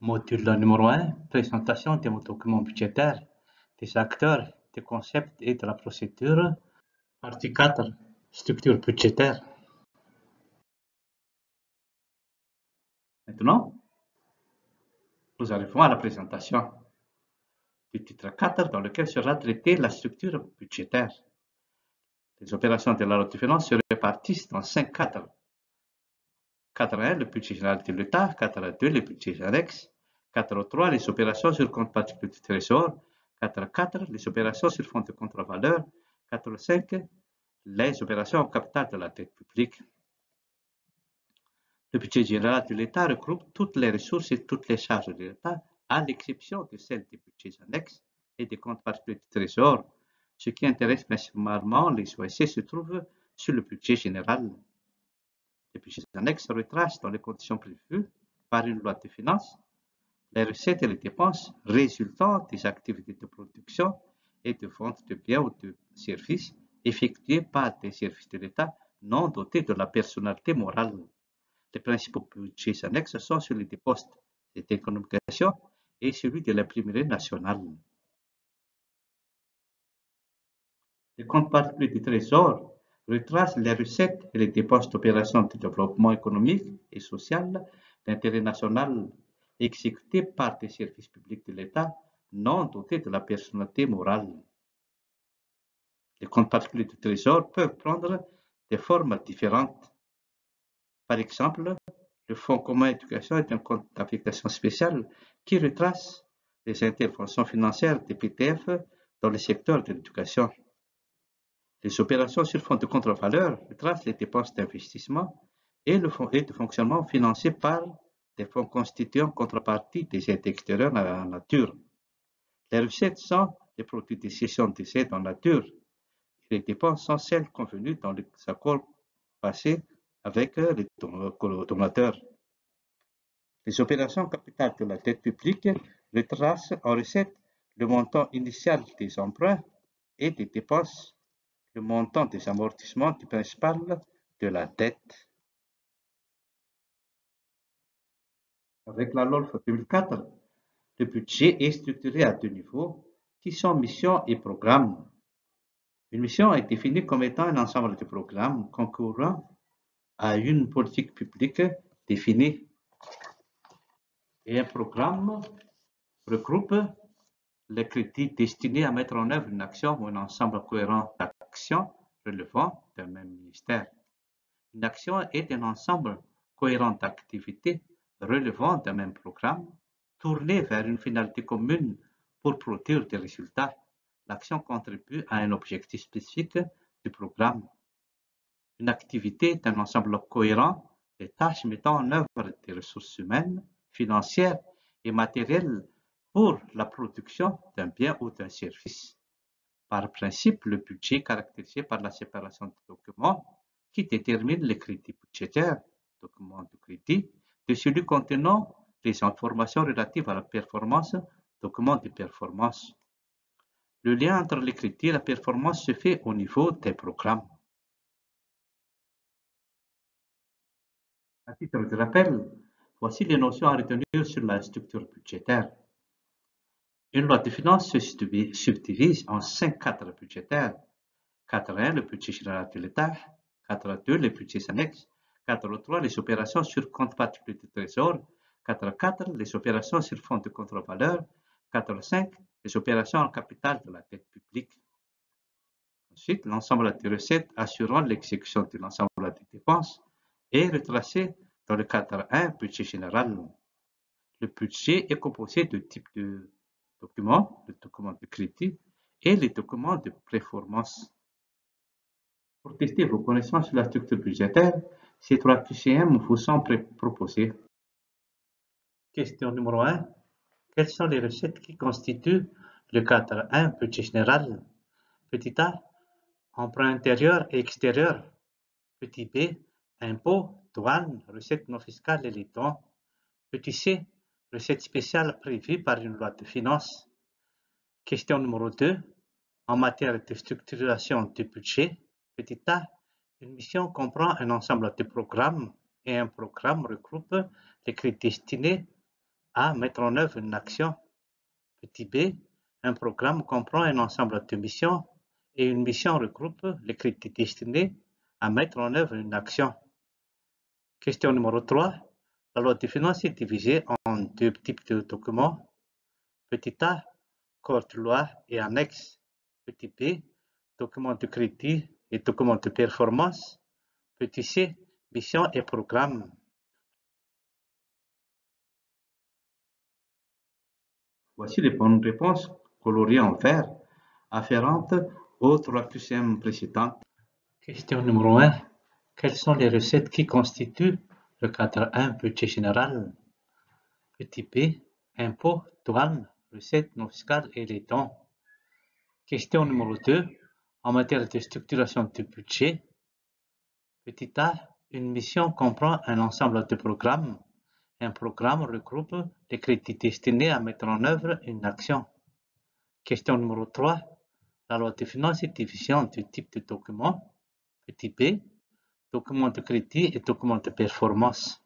Module numéro 1, présentation des documents budgétaires, des acteurs, des concepts et de la procédure. Partie 4, structure budgétaire. Maintenant, nous arrivons à la présentation du titre 4 dans lequel sera traitée la structure budgétaire. Les opérations de la loi de finances se répartissent dans 5 cadres. Cadre 1, le budget général de l'État. Cadre 2, les budgets annexes. Cadre 3, les opérations sur compte particulier du trésor. Cadre 4, les opérations sur fonds de contre-valeur. Cadre 5, les opérations au capital de la dette publique. Le budget général de l'État regroupe toutes les ressources et toutes les charges de l'État, à l'exception de celles des budgets annexes et des comptes particuliers du trésor. Ce qui intéresse principalement les OSC se trouve sur le budget général. Les budgets annexes retracent dans les conditions prévues par une loi de finances les recettes et les dépenses résultant des activités de production et de vente de biens ou de services effectuées par des services de l'État non dotés de la personnalité morale. Les principaux budgets annexes sont celui des postes et des communications et celui de l'imprimerie nationale. Les comptes particuliers du Trésor retracent les recettes et les dépenses d'opérations de développement économique et social d'intérêt national exécutées par des services publics de l'État non dotés de la personnalité morale. Les comptes particuliers du Trésor peuvent prendre des formes différentes. Par exemple, le Fonds commun éducation est un compte d'application spéciale qui retrace les interventions financières des PTF dans le secteur de l'éducation. Les opérations sur fonds de contre-valeur retracent les dépenses d'investissement et le fonds de fonctionnement financé par des fonds constituant contrepartie des aides extérieures en nature. Les recettes sont les produits des cessions des aides en nature et les dépenses sont celles convenues dans les accords passés avec les donateurs. Les opérations capitales de la dette publique retracent en recettes le montant initial des emprunts et des dépenses, le montant des amortissements du principal de la dette. Avec la LOLF 2004, le budget est structuré à 2 niveaux qui sont mission et programme. Une mission est définie comme étant un ensemble de programmes concourant à une politique publique définie. Et un programme regroupe les crédits destinés à mettre en œuvre une action ou un ensemble cohérent d'actions relevant d'un même ministère. Une action est un ensemble cohérent d'activités relevant d'un même programme, tourné vers une finalité commune pour produire des résultats. L'action contribue à un objectif spécifique du programme. Une activité est un ensemble cohérent de tâches mettant en œuvre des ressources humaines, financières et matérielles pour la production d'un bien ou d'un service. Par principe, le budget est caractérisé par la séparation des documents qui détermine les crédits budgétaires, documents de crédit, de celui contenant les informations relatives à la performance, documents de performance. Le lien entre les crédits et la performance se fait au niveau des programmes. À titre de rappel, voici les notions à retenir sur la structure budgétaire. Une loi de finances se subdivise en 5 cadres budgétaires. Cadre 1, le budget général de l'État. Cadre 2, les budgets annexes. Cadre 3, les opérations sur compte particulier du trésor. Cadre 4, les opérations sur fonds de contre-valeur. Cadre 5, les opérations en capital de la dette publique. Ensuite, l'ensemble des recettes assurant l'exécution de l'ensemble des dépenses est retracé dans le cadre 1, budget général. Le budget est composé de types de documents, les documents de crédit et les documents de performance. Pour tester vos connaissances sur la structure budgétaire, ces 3 QCM vous sont proposés. Question numéro 1. Quelles sont les recettes qui constituent le cadre 1, budget général? Petit a, emprunt intérieur et extérieur. Petit b, impôts, douanes, recettes non fiscales et les dons. Petit c, recettes spéciales prévues par une loi de finances. Question numéro 2. En matière de structuration du budget, petit a, une mission comprend un ensemble de programmes et un programme regroupe les crédits destinés A. Mettre en œuvre une action. Petit b. Un programme comprend un ensemble de missions et une mission regroupe les crédits destinés à mettre en œuvre une action. Question numéro 3. La loi des finances est divisée en deux types de documents. Petit a. Corps de loi et annexe. Petit b. Document de crédit et document de performance. Petit c. Mission et programme. Voici les bonnes réponses coloriées en vert, afférentes aux 3 QCM précédentes. Question numéro 1. Quelles sont les recettes qui constituent le cadre 1 budget général? Petit b. Impôts, douanes, recettes non fiscales et les dons. Question numéro 2. En matière de structuration du budget. Petit a. Une mission comprend un ensemble de programmes. Un programme regroupe les crédits destinés à mettre en œuvre une action. Question numéro 3. La loi des finances est divisée en deux types de documents. Petit b. Document de crédit et document de performance.